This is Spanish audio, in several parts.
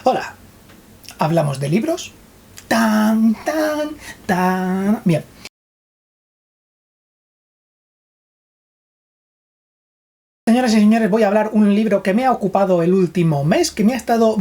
Hola, ¿hablamos de libros? Tan, tan, tan... Bien. Señoras y señores, voy a hablar un libro que me ha ocupado el último mes, que me ha estado...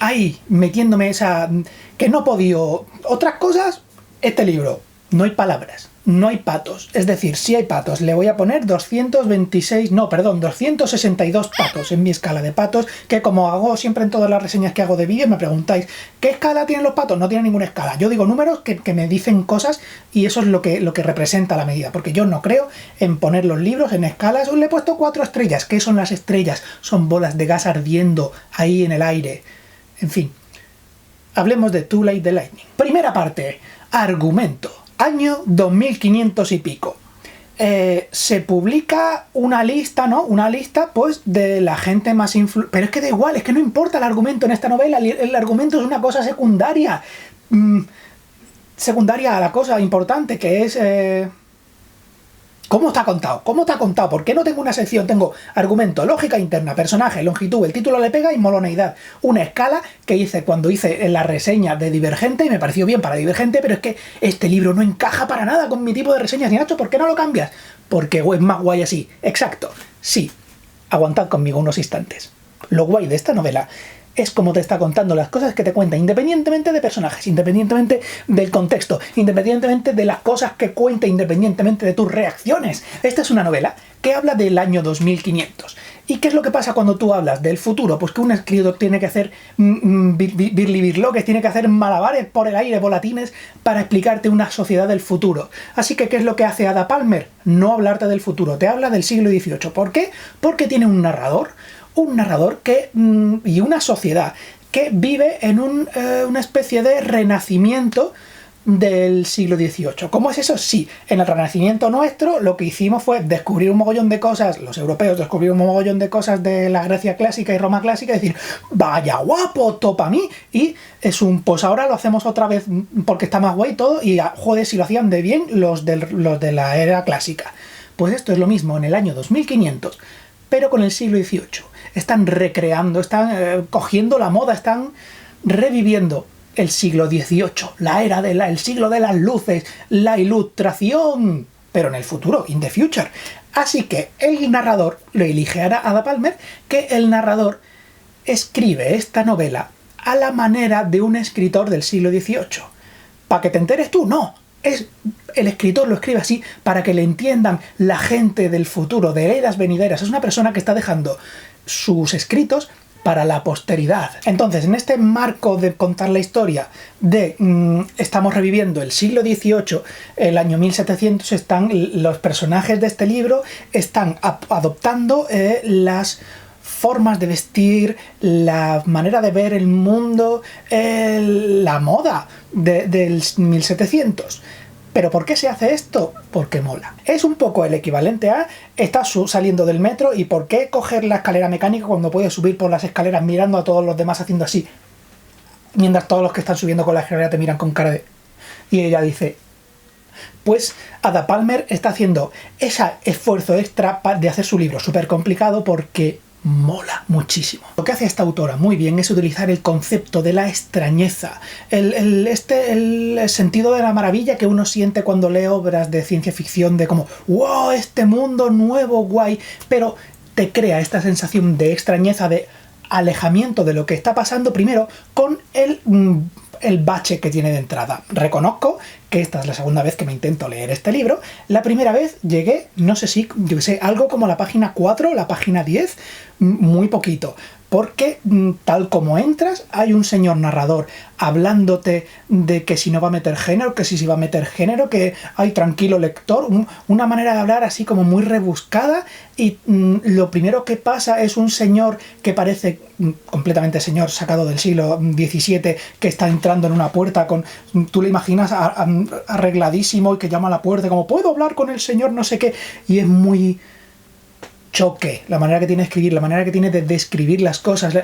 ahí, metiéndome esa... que no he podido... Otras cosas, este libro. No hay palabras, no hay patos. Es decir, sí hay patos. Le voy a poner 262 patos en mi escala de patos, que como hago siempre en todas las reseñas que hago de vídeos, me preguntáis, ¿qué escala tienen los patos? No tienen ninguna escala. Yo digo números que me dicen cosas y eso es lo que representa la medida, porque yo no creo en poner los libros en escalas. Le he puesto 4 estrellas. ¿Qué son las estrellas? Son bolas de gas ardiendo ahí en el aire. En fin, hablemos de Too Late the Lightning. Primera parte, argumento. Año 2500 y pico. Se publica una lista, ¿no? Una lista, pues, de la gente más influyente. Pero es que da igual, es que no importa el argumento en esta novela. El argumento es una cosa secundaria. Secundaria a la cosa importante, que es... ¿Cómo está contado? ¿Cómo está contado? ¿Por qué no tengo una sección? Tengo argumento, lógica interna, personaje, longitud, el título le pega y moloneidad. Una escala que hice cuando hice la reseña de Divergente y me pareció bien para Divergente, pero es que este libro no encaja para nada con mi tipo de reseñas. Y Nacho, ¿por qué no lo cambias? Porque es más guay así. Exacto. Sí. Aguantad conmigo unos instantes. Lo guay de esta novela es como te está contando las cosas que te cuenta, independientemente de personajes, independientemente del contexto, independientemente de las cosas que cuenta, independientemente de tus reacciones. Esta es una novela que habla del año 2500. ¿Y qué es lo que pasa cuando tú hablas del futuro? Pues que un escritor tiene que hacer birlibirloques, tiene que hacer malabares por el aire, volatines, para explicarte una sociedad del futuro. Así que, ¿qué es lo que hace Ada Palmer? No hablarte del futuro, te habla del siglo XVIII. ¿Por qué? Porque tiene un narrador que y una sociedad que vive en una especie de renacimiento del siglo XVIII. ¿Cómo es eso? Sí, en el renacimiento nuestro lo que hicimos fue descubrir un mogollón de cosas, los europeos descubrieron un mogollón de cosas de la Grecia clásica y Roma clásica y decir, vaya guapo, topa a mí, y es pues ahora lo hacemos otra vez porque está más guay todo y joder, si lo hacían de bien los de la era clásica. Pues esto es lo mismo en el año 2500, pero con el siglo XVIII. Están recreando, están cogiendo la moda, están reviviendo el siglo XVIII, la era el siglo de las luces, la ilustración, pero en el futuro, in the future. Así que el narrador, lo elige Ada Palmer, que el narrador escribe esta novela a la manera de un escritor del siglo XVIII. ¿Para que te enteres tú? No. El escritor lo escribe así para que le entiendan la gente del futuro, de eras venideras. Es una persona que está dejando sus escritos para la posteridad. Entonces, en este marco de contar la historia de estamos reviviendo el siglo XVIII, el año 1700, los personajes de este libro están adoptando las formas de vestir, la manera de ver el mundo, la moda del 1700. ¿Pero por qué se hace esto? Porque mola. Es un poco el equivalente a estás saliendo del metro y ¿por qué coger la escalera mecánica cuando puedes subir por las escaleras mirando a todos los demás haciendo así? Mientras todos los que están subiendo con la escalera te miran con cara de... Y ella dice... Pues Ada Palmer está haciendo ese esfuerzo extra de hacer su libro súper complicado porque mola muchísimo. Lo que hace esta autora muy bien es utilizar el concepto de la extrañeza, el sentido de la maravilla que uno siente cuando lee obras de ciencia ficción de como ¡wow! Este mundo nuevo, guay, pero te crea esta sensación de extrañeza, de alejamiento de lo que está pasando primero con el bache que tiene de entrada. Reconozco que esta es la segunda vez que me intento leer este libro. La primera vez llegué, no sé si, yo sé, algo como la página 4, la página 10, muy poquito. Porque tal como entras, hay un señor narrador hablándote de que si no va a meter género, que si va a meter género, que hay tranquilo lector, una manera de hablar así como muy rebuscada y lo primero que pasa es un señor que parece completamente señor sacado del siglo XVII que está entrando en una puerta con, tú le imaginas arregladísimo y que llama a la puerta como ¿puedo hablar con el señor? No sé qué, y es muy... choque, la manera que tiene de escribir, la manera que tiene de describir las cosas.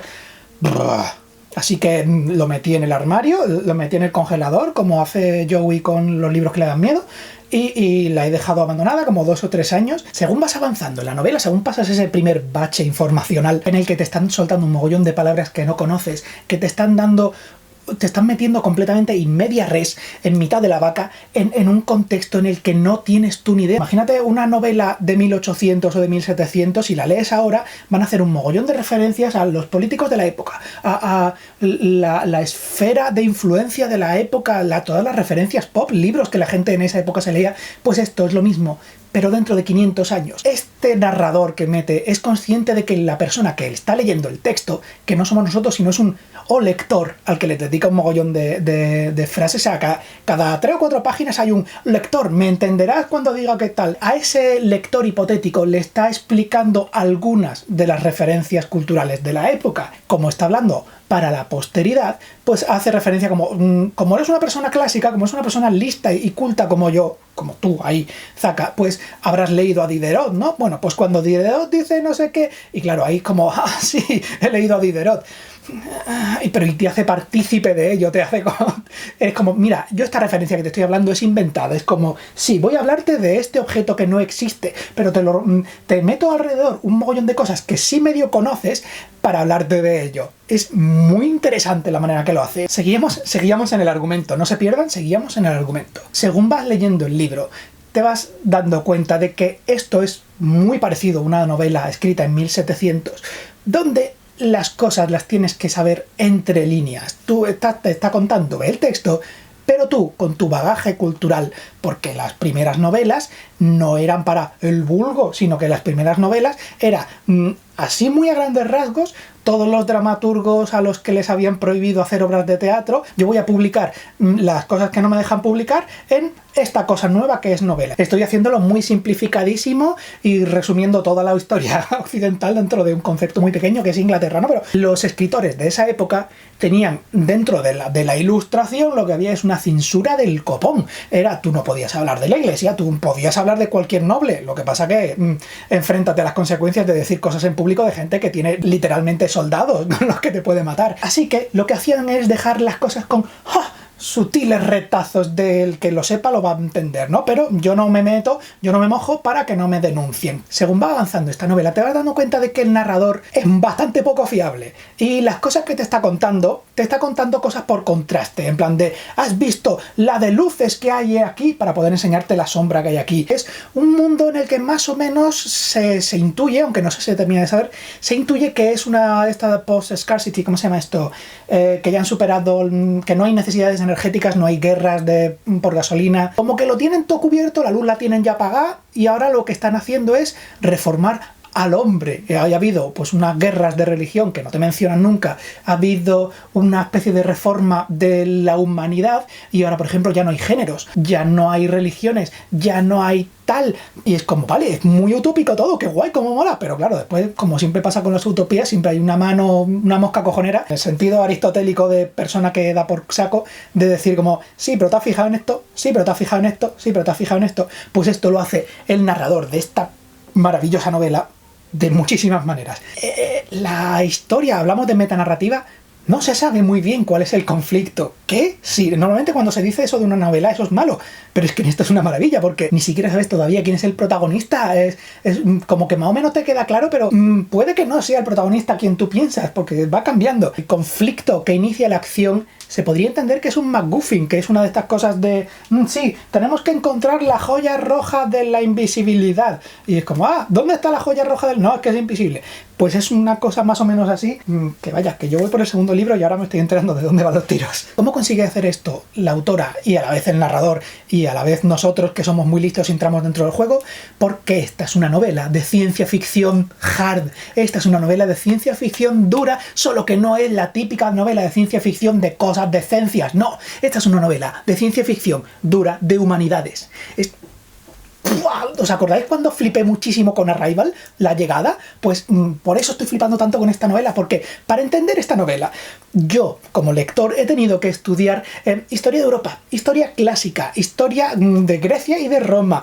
Así que lo metí en el armario, lo metí en el congelador, como hace Joey con los libros que le dan miedo, y la he dejado abandonada como 2 o 3 años. Según vas avanzando en la novela, según pasas ese primer bache informacional en el que te están soltando un mogollón de palabras que no conoces, que te están metiendo completamente in media res, en mitad de la vaca, en un contexto en el que no tienes tú ni idea. Imagínate una novela de 1800 o de 1700, si la lees ahora, van a hacer un mogollón de referencias a los políticos de la época, a la esfera de influencia de la época, todas las referencias pop, libros que la gente en esa época se leía. Pues esto es lo mismo, pero dentro de 500 años. Este narrador que mete es consciente de que la persona que está leyendo el texto, que no somos nosotros, sino es un lector al que le dedica un mogollón de frases. O sea, cada 3 o 4 páginas hay un lector, me entenderás cuando diga qué tal. A ese lector hipotético le está explicando algunas de las referencias culturales de la época, como está hablando para la posteridad, pues hace referencia como eres una persona clásica, como es una persona lista y culta como yo, como tú ahí, Zaka, pues habrás leído a Diderot, ¿no? Bueno, pues cuando Diderot dice no sé qué, y claro, ahí como, sí, he leído a Diderot. Pero y te hace partícipe de ello, es como, mira, yo esta referencia que te estoy hablando es inventada, es como, sí, voy a hablarte de este objeto que no existe, pero te meto alrededor un mogollón de cosas que sí medio conoces para hablarte de ello. Es muy interesante la manera que lo hace. Seguíamos en el argumento, no se pierdan, seguíamos en el argumento. Según vas leyendo el libro, te vas dando cuenta de que esto es muy parecido a una novela escrita en 1700, donde las cosas las tienes que saber entre líneas. Te está contando el texto, pero tú, con tu bagaje cultural, porque las primeras novelas no eran para el vulgo, sino que las primeras novelas era así muy a grandes rasgos, todos los dramaturgos a los que les habían prohibido hacer obras de teatro, yo voy a publicar las cosas que no me dejan publicar en esta cosa nueva que es novela. Estoy haciéndolo muy simplificadísimo y resumiendo toda la historia occidental dentro de un concepto muy pequeño que es Inglaterra, ¿no? Pero los escritores de esa época tenían dentro de la ilustración lo que había es una censura del copón. Tú no podías hablar de la iglesia, tú podías hablar de cualquier noble, lo que pasa que enfréntate a las consecuencias de decir cosas en público de gente que tiene literalmente soldados con los que te puede matar. Así que lo que hacían es dejar las cosas con sutiles retazos del que lo sepa lo va a entender, ¿no? Pero yo no me meto, yo no me mojo para que no me denuncien. Según va avanzando esta novela, te vas dando cuenta de que el narrador es bastante poco fiable y las cosas que te está contando cosas por contraste, en plan de, ¿has visto la de luces que hay aquí? Para poder enseñarte la sombra que hay aquí. Es un mundo en el que más o menos se intuye, aunque no se termina de saber, se intuye que es esta post-scarcity, ¿cómo se llama esto? Que ya han superado, que no hay necesidades energéticas, no hay guerras por gasolina, como que lo tienen todo cubierto, la luz la tienen ya apagada y ahora lo que están haciendo es reformar al hombre. Ha habido pues unas guerras de religión que no te mencionan nunca, ha habido una especie de reforma de la humanidad y ahora por ejemplo ya no hay géneros, ya no hay religiones, ya no hay tal, y es como, vale, es muy utópico todo, qué guay, cómo mola, pero claro, después, como siempre pasa con las utopías, siempre hay una mosca cojonera, en el sentido aristotélico de persona que da por saco, de decir como, sí, pero te has fijado en esto, sí, pero te has fijado en esto, sí, pero te has fijado en esto. Pues esto lo hace el narrador de esta maravillosa novela de muchísimas maneras. La historia, hablamos de metanarrativa, no se sabe muy bien cuál es el conflicto. ¿Qué? Sí, normalmente cuando se dice eso de una novela, eso es malo. Pero es que esto es una maravilla, porque ni siquiera sabes todavía quién es el protagonista. Es como que más o menos te queda claro, pero puede que no sea el protagonista quien tú piensas, porque va cambiando. El conflicto que inicia la acción se podría entender que es un MacGuffin, que es una de estas cosas de sí, tenemos que encontrar la joya roja de la invisibilidad. Y es como, ¿dónde está la joya roja del...? No, es que es invisible. Pues es una cosa más o menos así, que vaya, que yo voy por el segundo libro y ahora me estoy enterando de dónde van los tiros. ¿Cómo consigue hacer esto la autora y a la vez el narrador y a la vez nosotros que somos muy listos y entramos dentro del juego? Porque esta es una novela de ciencia ficción hard. Esta es una novela de ciencia ficción dura, solo que no es la típica novela de ciencia ficción de cosas de ciencias. No, esta es una novela de ciencia ficción dura de humanidades. ¡buah! ¿Os acordáis cuando flipé muchísimo con Arrival, La Llegada? Pues por eso estoy flipando tanto con esta novela, porque para entender esta novela, yo, como lector, he tenido que estudiar historia de Europa, historia clásica, historia de Grecia y de Roma,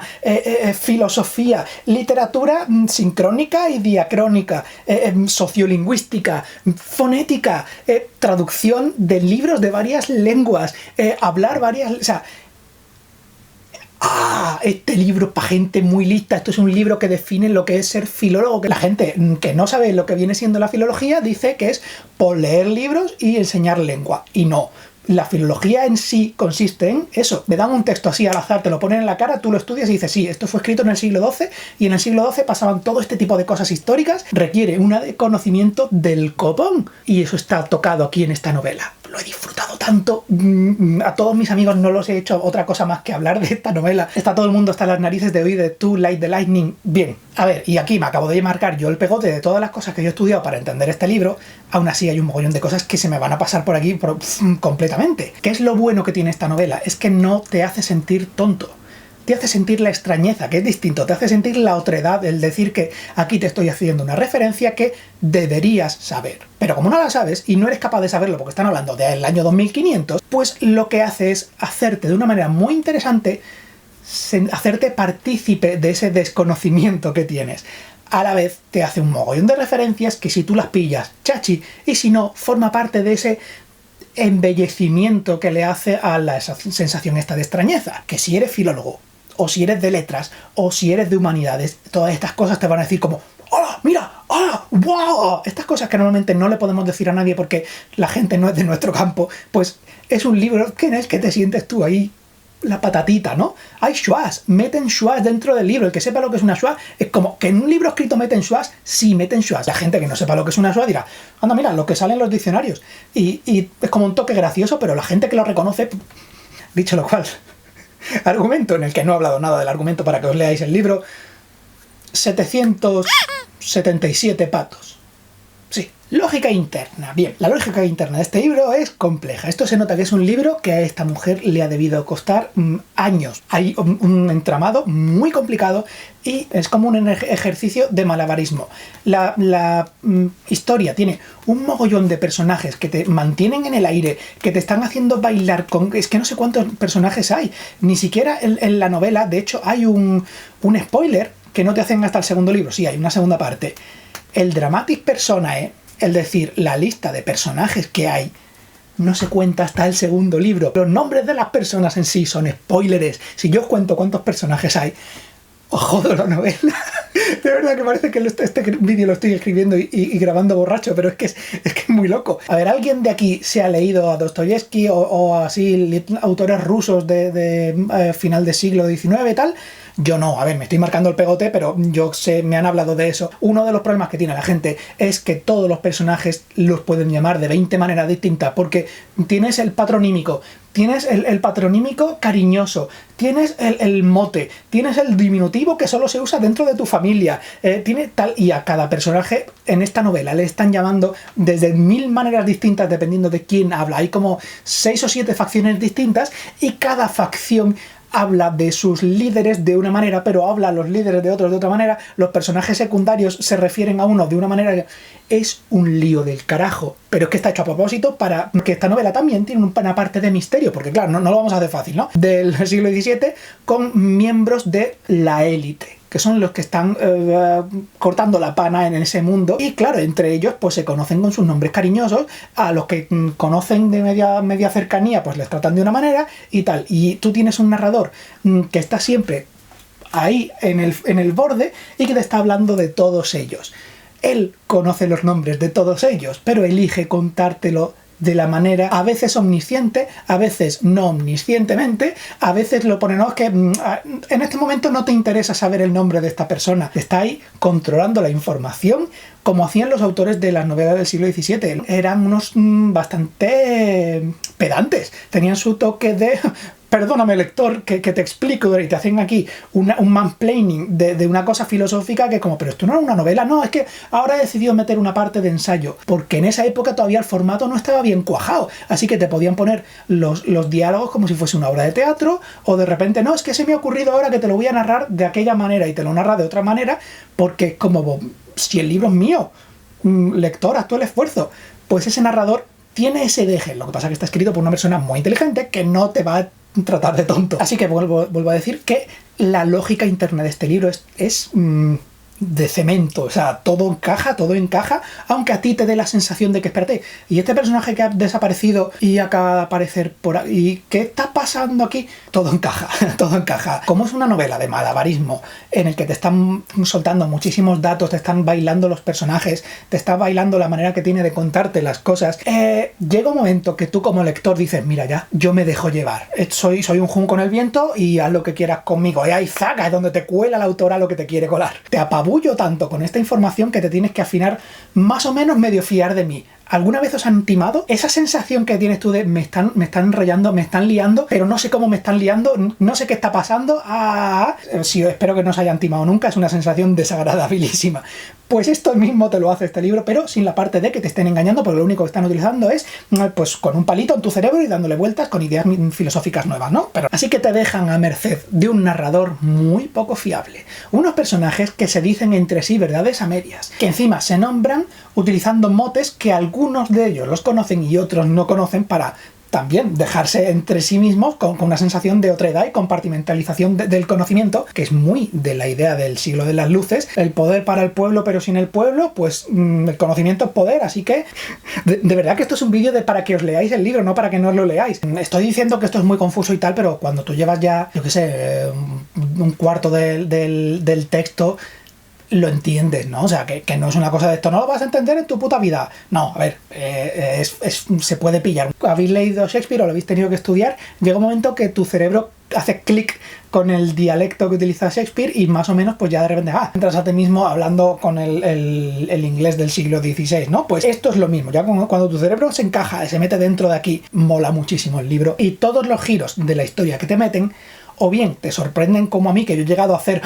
filosofía, literatura sincrónica y diacrónica, sociolingüística, fonética, traducción de libros de varias lenguas, hablar varias... O sea, este libro para gente muy lista, esto es un libro que define lo que es ser filólogo, que la gente que no sabe lo que viene siendo la filología dice que es por leer libros y enseñar lengua, y no. La filología en sí consiste en eso. Me dan un texto así al azar, te lo ponen en la cara, tú lo estudias y dices, sí, esto fue escrito en el siglo XII y en el siglo XII pasaban todo este tipo de cosas históricas. Requiere un conocimiento del copón. Y eso está tocado aquí en esta novela. Lo he disfrutado tanto. A todos mis amigos no los he hecho otra cosa más que hablar de esta novela. Está todo el mundo hasta las narices de oír de Too Light the Lightning. Bien, a ver, y aquí me acabo de marcar yo el pegote de todas las cosas que yo he estudiado para entender este libro. Aún así hay un mogollón de cosas que se me van a pasar por aquí completamente. ¿Qué es lo bueno que tiene esta novela? Es que no te hace sentir tonto. Te hace sentir la extrañeza, que es distinto. Te hace sentir la otredad, el decir que aquí te estoy haciendo una referencia que deberías saber. Pero como no la sabes y no eres capaz de saberlo porque están hablando del año 2500, pues lo que hace es hacerte de una manera muy interesante, hacerte partícipe de ese desconocimiento que tienes. A la vez te hace un mogollón de referencias que si tú las pillas, chachi, y si no, forma parte de ese embellecimiento que le hace a la sensación esta de extrañeza. Que si eres filólogo, o si eres de letras, o si eres de humanidades, todas estas cosas te van a decir como ¡hola! ¡Mira! ¡Hola! ¡Wow! Estas cosas que normalmente no le podemos decir a nadie porque la gente no es de nuestro campo, pues es un libro que en el que te sientes tú ahí la patatita, ¿no? Hay schwas, meten schwas dentro del libro. El que sepa lo que es una schwa, es como que en un libro escrito meten schwas, sí, meten schwas. La gente que no sepa lo que es una schwa dirá, anda, mira, lo que sale en los diccionarios. Y es como un toque gracioso, pero la gente que lo reconoce, dicho lo cual, argumento en el que no he hablado nada del argumento para que os leáis el libro, 777 patos. Sí, lógica interna. Bien, la lógica interna de este libro es compleja. Esto se nota que es un libro que a esta mujer le ha debido costar años. Hay un entramado muy complicado y es como un ejercicio de malabarismo. La historia tiene un mogollón de personajes que te mantienen en el aire, que te están haciendo bailar con... Es que no sé cuántos personajes hay. Ni siquiera en la novela, de hecho, hay un spoiler que no te hacen hasta el segundo libro. Sí, hay una segunda parte. El dramatis personae, es decir, la lista de personajes que hay, no se cuenta hasta el segundo libro. Los nombres de las personas en sí son spoilers. Si yo os cuento cuántos personajes hay, os jodo la novela. De verdad que parece que este vídeo lo estoy escribiendo y grabando borracho, pero es que es muy loco. A ver, ¿alguien de aquí se ha leído a Dostoyevsky o así autores rusos de final del siglo XIX y tal? Yo no, a ver, me estoy marcando el pegote, pero yo sé, me han hablado de eso. Uno de los problemas que tiene la gente es que todos los personajes los pueden llamar de 20 maneras distintas, porque tienes el patronímico, tienes el patronímico cariñoso, tienes el mote, tienes el diminutivo que solo se usa dentro de tu familia, tiene tal, y a cada personaje en esta novela le están llamando desde 1000 maneras distintas dependiendo de quién habla. Hay como 6 o 7 facciones distintas y cada facción habla de sus líderes de una manera, pero habla a los líderes de otros de otra manera. Los personajes secundarios se refieren a uno de una manera. Es un lío del carajo, pero es que está hecho a propósito para que esta novela también tiene una parte de misterio, porque claro, no lo vamos a hacer fácil, ¿no? Del siglo XVII con miembros de la élite, que son los que están cortando la pana en ese mundo, y claro, entre ellos pues se conocen con sus nombres cariñosos. A los que conocen de media cercanía pues les tratan de una manera y tal, y tú tienes un narrador que está siempre ahí en el borde y que te está hablando de todos ellos. Él conoce los nombres de todos ellos, pero elige contártelo de la manera a veces omnisciente, a veces no omniscientemente, a veces lo ponen, no, es que en este momento no te interesa saber el nombre de esta persona, está ahí controlando la información, como hacían los autores de las novelas del siglo XVII. Eran unos bastante pedantes, tenían su toque de perdóname lector, que te explico y te hacen aquí un mansplaining de una cosa filosófica que como, pero esto no es una novela, no, es que ahora he decidido meter una parte de ensayo, porque en esa época todavía el formato no estaba bien cuajado, así que te podían poner los diálogos como si fuese una obra de teatro, o de repente, no, es que se me ha ocurrido ahora que te lo voy a narrar de aquella manera y te lo narra de otra manera, porque como, si el libro es mío, lector, haz tú el esfuerzo, pues ese narrador tiene ese deje, lo que pasa es que está escrito por una persona muy inteligente que no te va a tratar de tonto. Así que vuelvo a decir que la lógica interna de este libro es de cemento, o sea, todo encaja, aunque a ti te dé la sensación de que, espérate, y este personaje que ha desaparecido y acaba de aparecer por ahí, ¿qué está pasando aquí? Todo encaja, todo encaja. Como es una novela de malabarismo en el que te están soltando muchísimos datos, te están bailando los personajes, te está bailando la manera que tiene de contarte las cosas, llega un momento que tú como lector dices, mira ya, yo me dejo llevar, soy un junco en el viento y haz lo que quieras conmigo, y ahí zaga, es donde te cuela la autora lo que te quiere colar. Te apabullo tanto con esta información que te tienes que afinar más o menos medio fiar de mí. ¿Alguna vez os han timado? Esa sensación que tienes tú de me están enrollando, me están liando, pero no sé cómo me están liando, no sé qué está pasando. Sí, espero que no os hayan timado nunca, es una sensación desagradabilísima. Pues esto mismo te lo hace este libro, pero sin la parte de que te estén engañando, porque lo único que están utilizando es pues con un palito en tu cerebro y dándole vueltas con ideas filosóficas nuevas, ¿no? Pero así que te dejan a merced de un narrador muy poco fiable. Unos personajes que se dicen entre sí verdades a medias, que encima se nombran utilizando motes que algunos de ellos los conocen y otros no conocen para también dejarse entre sí mismos con una sensación de otredad y compartimentalización del conocimiento, que es muy de la idea del siglo de las luces, el poder para el pueblo pero sin el pueblo, pues el conocimiento es poder, así que de verdad que esto es un vídeo para que os leáis el libro, no para que no os lo leáis. Estoy diciendo que esto es muy confuso y tal, pero cuando tú llevas ya, yo qué sé, un cuarto del texto, lo entiendes, ¿no? O sea, que no es una cosa de esto, no lo vas a entender en tu puta vida. No, a ver, se puede pillar. Habéis leído Shakespeare o lo habéis tenido que estudiar, llega un momento que tu cerebro hace clic con el dialecto que utiliza Shakespeare y más o menos pues ya de repente entras a ti mismo hablando con el inglés del siglo XVI, ¿no? Pues esto es lo mismo, ya cuando tu cerebro se encaja, se mete dentro de aquí, mola muchísimo el libro y todos los giros de la historia que te meten o bien te sorprenden como a mí, que yo he llegado a hacer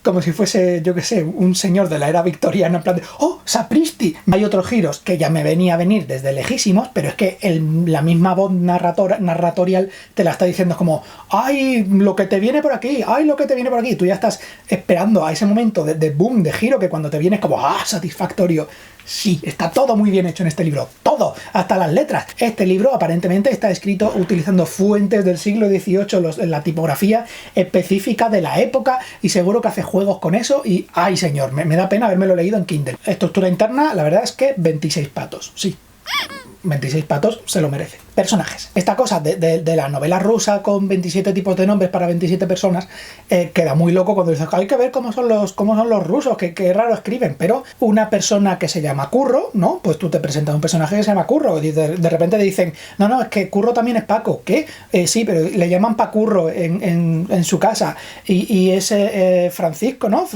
como si fuese, yo qué sé, un señor de la era victoriana, en plan de ¡oh, sapristi! Hay otros giros que ya me venía a venir desde lejísimos, pero es que la misma voz narratorial te la está diciendo como ¡ay, lo que te viene por aquí! ¡Ay, lo que te viene por aquí! Tú ya estás esperando a ese momento de boom, de giro, que cuando te vienes como ¡ah, satisfactorio! Sí, está todo muy bien hecho en este libro, todo, hasta las letras. Este libro aparentemente está escrito utilizando fuentes del siglo XVIII, la tipografía específica de la época, y seguro que hace juegos con eso y ¡ay, señor! Me da pena habérmelo leído en Kindle. Estructura interna, la verdad es que 26 patos, sí. 26 patos se lo merece. Personajes. Esta cosa de la novela rusa con 27 tipos de nombres para 27 personas queda muy loco cuando dices hay que ver cómo son los rusos, que raro escriben. Pero una persona que se llama Curro, ¿no? Pues tú te presentas un personaje que se llama Curro y de repente te dicen no, es que Curro también es Paco. ¿Qué? Sí, pero le llaman Pacurro en su casa y es Francisco, ¿no?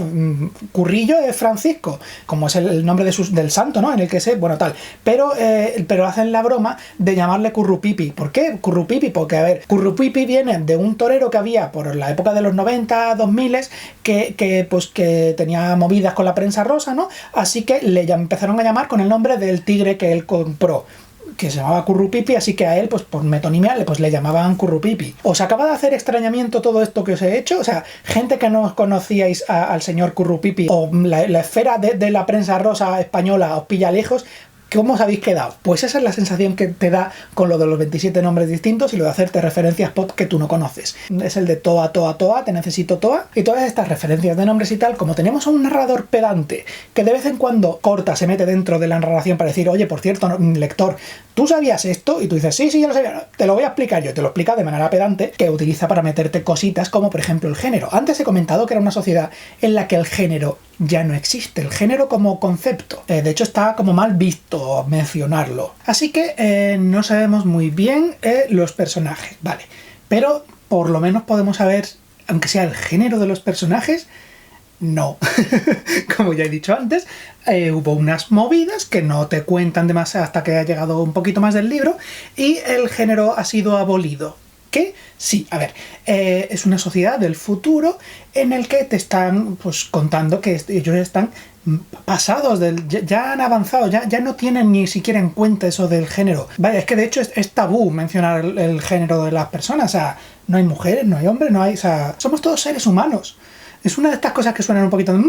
Currillo es Francisco, como es el nombre del santo, ¿no? En el que bueno, tal. Pero hacen la broma de llamarle Currupipi. ¿Por qué Currupipi? Porque, a ver, Currupipi viene de un torero que había por la época de los 90, 2000, que tenía movidas con la prensa rosa, ¿no? Así que le empezaron a llamar con el nombre del tigre que él compró, que se llamaba Currupipi, así que a él, pues por metonimia, pues le llamaban Currupipi. ¿Os acaba de hacer extrañamiento todo esto que os he hecho? O sea, gente que no os conocíais al señor Currupipi, o la esfera de la prensa rosa española os pilla lejos, ¿cómo os habéis quedado? Pues esa es la sensación que te da con lo de los 27 nombres distintos y lo de hacerte referencias pop que tú no conoces. Es el de Toa, te necesito Toa. Y todas estas referencias de nombres y tal, como tenemos a un narrador pedante que de vez en cuando corta, se mete dentro de la narración para decir, oye, por cierto, lector, ¿tú sabías esto? Y tú dices, sí, ya lo sabía. Te lo voy a explicar yo. Te lo explica de manera pedante, que utiliza para meterte cositas como, por ejemplo, el género. Antes he comentado que era una sociedad en la que el género ya no existe, el género como concepto. De hecho, está como mal visto mencionarlo. Así que no sabemos muy bien los personajes, vale. Pero por lo menos podemos saber, aunque sea el género de los personajes, no. Como ya he dicho antes, hubo unas movidas que no te cuentan demasiado hasta que ha llegado un poquito más del libro y el género ha sido abolido. qué? Sí, a ver, es una sociedad del futuro en el que te están pues contando que ellos están pasados, ya han avanzado, ya no tienen ni siquiera en cuenta eso del género. Vaya, es que de hecho es tabú mencionar el género de las personas, o sea, no hay mujeres, no hay hombres, no hay, o sea, somos todos seres humanos. Es una de estas cosas que suenan un poquito de...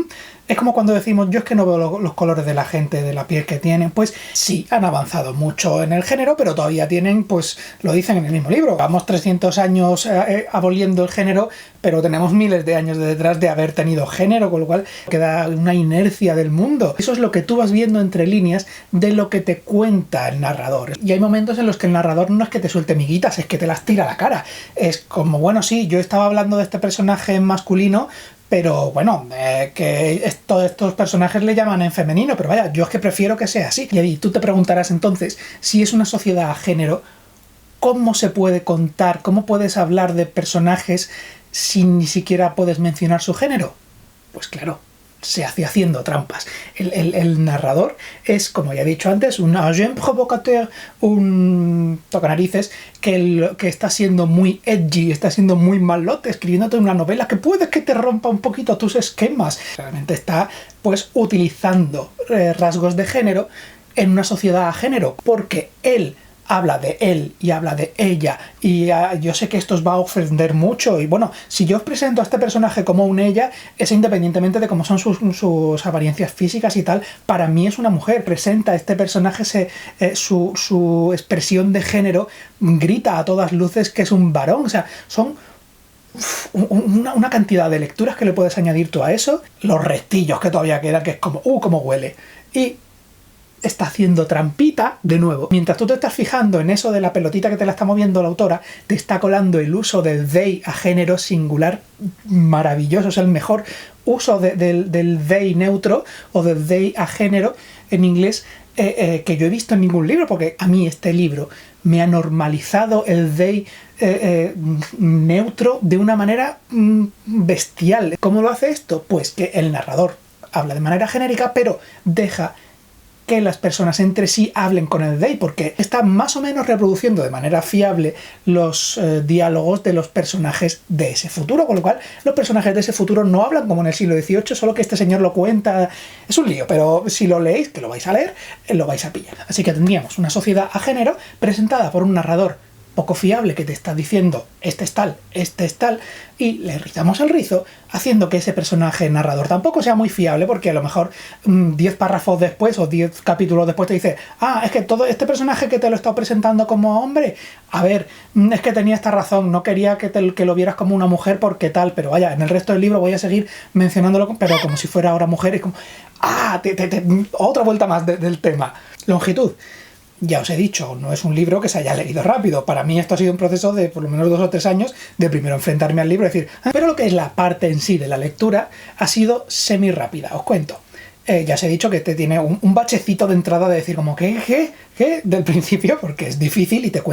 Es como cuando decimos, yo es que no veo los colores de la gente, de la piel que tienen. Pues sí, han avanzado mucho en el género, pero todavía tienen, pues lo dicen en el mismo libro. Vamos 300 años aboliendo el género, pero tenemos miles de años detrás de haber tenido género, con lo cual queda una inercia del mundo. Eso es lo que tú vas viendo entre líneas de lo que te cuenta el narrador. Y hay momentos en los que el narrador no es que te suelte miguitas, es que te las tira a la cara. Es como, bueno, sí, yo estaba hablando de este personaje masculino, pero bueno, que estos personajes le llaman en femenino, pero vaya, yo es que prefiero que sea así. Y tú te preguntarás entonces, si es una sociedad a género, ¿cómo se puede contar, cómo puedes hablar de personajes si ni siquiera puedes mencionar su género? Pues claro, se hace haciendo trampas. El narrador es, como ya he dicho antes, un agent provocateur, un tocanarices que está siendo muy edgy, está siendo muy malote, escribiéndote una novela que puede que te rompa un poquito tus esquemas. Realmente está, pues, utilizando rasgos de género en una sociedad a género, porque él habla de él y habla de ella, y yo sé que esto os va a ofender mucho, y bueno, si yo os presento a este personaje como un ella, es independientemente de cómo son sus apariencias físicas y tal, para mí es una mujer. Presenta a este personaje, su expresión de género grita a todas luces que es un varón. O sea, son una cantidad de lecturas que le puedes añadir tú a eso, los restillos que todavía quedan, que es como, cómo huele, y está haciendo trampita de nuevo. Mientras tú te estás fijando en eso de la pelotita que te la está moviendo la autora, te está colando el uso del they a género singular maravilloso. Es el mejor uso del they neutro o del they a género en inglés que yo he visto en ningún libro, porque a mí este libro me ha normalizado el they neutro de una manera bestial. ¿Cómo lo hace esto? Pues que el narrador habla de manera genérica, pero deja que las personas entre sí hablen con el they, porque está más o menos reproduciendo de manera fiable los diálogos de los personajes de ese futuro, con lo cual los personajes de ese futuro no hablan como en el siglo XVIII, solo que este señor lo cuenta. Es un lío, pero si lo leéis, que lo vais a leer, lo vais a pillar. Así que tendríamos una sociedad a género presentada por un narrador poco fiable que te está diciendo este es tal, y le rizamos el rizo haciendo que ese personaje narrador tampoco sea muy fiable, porque a lo mejor 10 párrafos después o 10 capítulos después te dice, es que todo este personaje que te lo he estado presentando como hombre, a ver, es que tenía esta razón, no quería que lo vieras como una mujer porque tal, pero vaya, en el resto del libro voy a seguir mencionándolo, pero como si fuera ahora mujer, y como, otra vuelta más del tema. Longitud. Ya os he dicho, no es un libro que se haya leído rápido. Para mí esto ha sido un proceso de por lo menos 2 o 3 años de primero enfrentarme al libro y decir, pero lo que es la parte en sí de la lectura ha sido semi rápida. Os cuento. Ya os he dicho que te tiene un bachecito de entrada de decir como ¿qué? Del principio, porque es difícil y te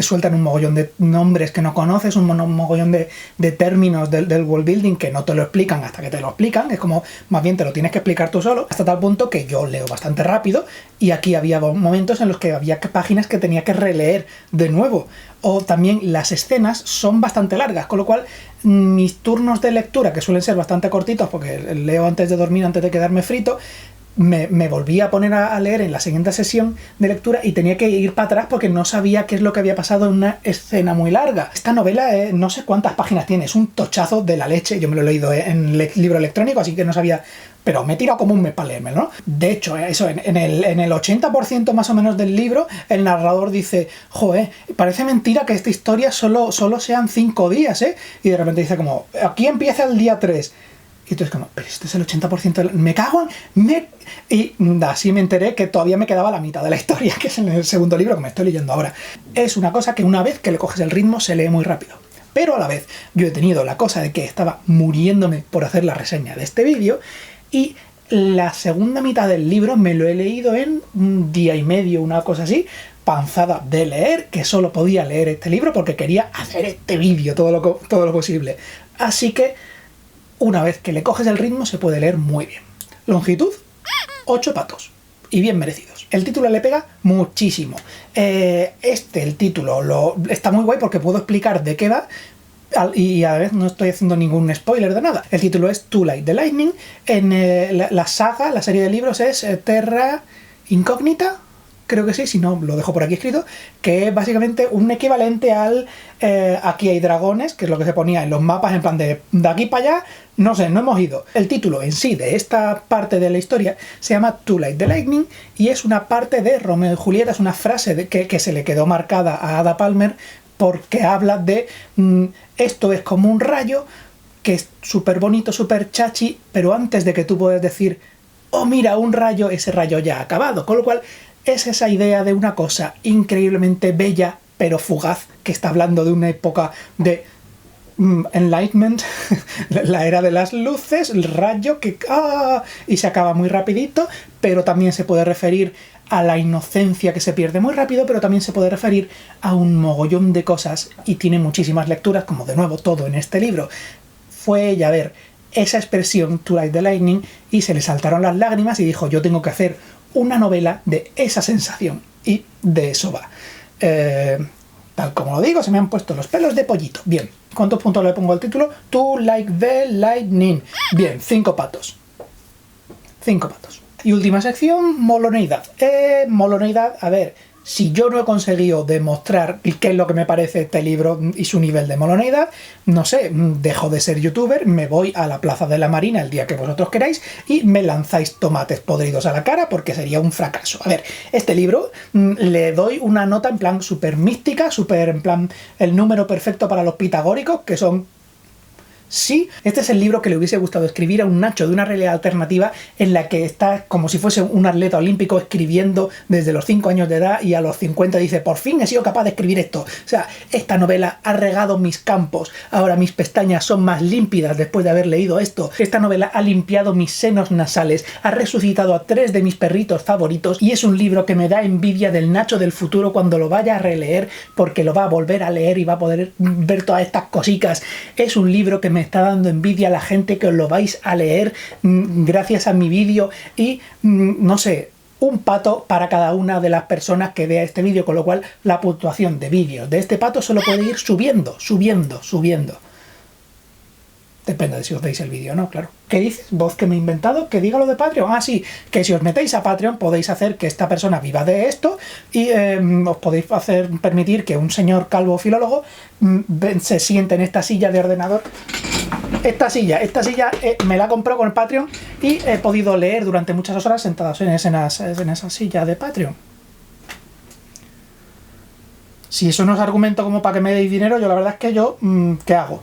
sueltan un mogollón de nombres que no conoces, un mogollón de términos del world building que no te lo explican hasta que te lo explican. Es como, más bien te lo tienes que explicar tú solo, hasta tal punto que yo leo bastante rápido y aquí había momentos en los que había páginas que tenía que releer de nuevo. O también las escenas son bastante largas, con lo cual mis turnos de lectura, que suelen ser bastante cortitos porque leo antes de dormir, antes de quedarme frito, me volví a poner a leer en la siguiente sesión de lectura y tenía que ir para atrás porque no sabía qué es lo que había pasado en una escena muy larga. Esta novela no sé cuántas páginas tiene, es un tochazo de la leche. Yo me lo he leído en libro electrónico, así que no sabía, pero me he tirado como un mes para leérmelo, ¿no? De hecho, eso, en el 80% más o menos del libro, el narrador dice, parece mentira que esta historia solo sean 5 días, ¿eh? Y de repente dice como, aquí empieza el día 3. Y entonces como, pero esto es el 80%, me cago en... Y así me enteré que todavía me quedaba la mitad de la historia, que es en el segundo libro que me estoy leyendo ahora. Es una cosa que una vez que le coges el ritmo se lee muy rápido. Pero a la vez yo he tenido la cosa de que estaba muriéndome por hacer la reseña de este vídeo y la segunda mitad del libro me lo he leído en un día y medio, una cosa así, panzada de leer, que solo podía leer este libro porque quería hacer este vídeo todo lo posible. Así que una vez que le coges el ritmo se puede leer muy bien. Longitud, 8 patos. Y bien merecidos. El título le pega muchísimo. El título está muy guay porque puedo explicar de qué va, y a la vez no estoy haciendo ningún spoiler de nada. El título es Too Late the Lightning. En la saga, la serie de libros es Terra Incógnita, creo que sí, si no lo dejo por aquí escrito, que es básicamente un equivalente al aquí hay dragones, que es lo que se ponía en los mapas, en plan de aquí para allá, no sé, no hemos ido. El título en sí de esta parte de la historia se llama Too Late the Lightning y es una parte de Romeo y Julieta, es una frase que se le quedó marcada a Ada Palmer porque habla de esto es como un rayo que es súper bonito, súper chachi, pero antes de que tú puedas decir oh mira, un rayo, ese rayo ya ha acabado, con lo cual es esa idea de una cosa increíblemente bella pero fugaz, que está hablando de una época de Enlightenment, la era de las luces, el rayo que y se acaba muy rapidito, pero también se puede referir a la inocencia que se pierde muy rápido, pero también se puede referir a un mogollón de cosas y tiene muchísimas lecturas, como de nuevo todo en este libro. Fue ella a ver esa expresión Too Late the Lightning y se le saltaron las lágrimas y dijo yo tengo que hacer una novela de esa sensación, y de eso va. Tal como lo digo, se me han puesto los pelos de pollito. Bien, ¿cuántos puntos le pongo al título? Too Like the Lightning. Bien, 5 patos. 5 patos. Y última sección, moloneidad. Moloneidad, a ver, si yo no he conseguido demostrar qué es lo que me parece este libro y su nivel de moloneidad, no sé, dejo de ser youtuber, me voy a la Plaza de la Marina el día que vosotros queráis y me lanzáis tomates podridos a la cara porque sería un fracaso. A ver, este libro le doy una nota en plan súper mística, súper en plan el número perfecto para los pitagóricos, que son... Sí, este es el libro que le hubiese gustado escribir a un Nacho de una realidad alternativa en la que está como si fuese un atleta olímpico escribiendo desde los 5 años de edad y a los 50 dice, por fin he sido capaz de escribir esto. O sea, esta novela ha regado mis campos, ahora mis pestañas son más límpidas después de haber leído esto. Esta novela ha limpiado mis senos nasales, ha resucitado a 3 de mis perritos favoritos y es un libro que me da envidia del Nacho del futuro cuando lo vaya a releer porque lo va a volver a leer y va a poder ver todas estas cositas. Es un libro que me está dando envidia a la gente que os lo vais a leer gracias a mi vídeo y no sé, un pato para cada una de las personas que vea este vídeo, con lo cual la puntuación de vídeos de este pato solo puede ir subiendo. Depende de si os veis el vídeo o no, claro. ¿Qué dices? ¿Vos que me he inventado? ¿Que diga lo de Patreon? Ah, sí, que si os metéis a Patreon podéis hacer que esta persona viva de esto y os podéis permitir que un señor calvo filólogo se siente en esta silla de ordenador. Esta silla me la compró con el Patreon y he podido leer durante muchas horas sentados en esa silla de Patreon. Si eso no es argumento como para que me deis dinero, yo la verdad es que yo, ¿qué hago?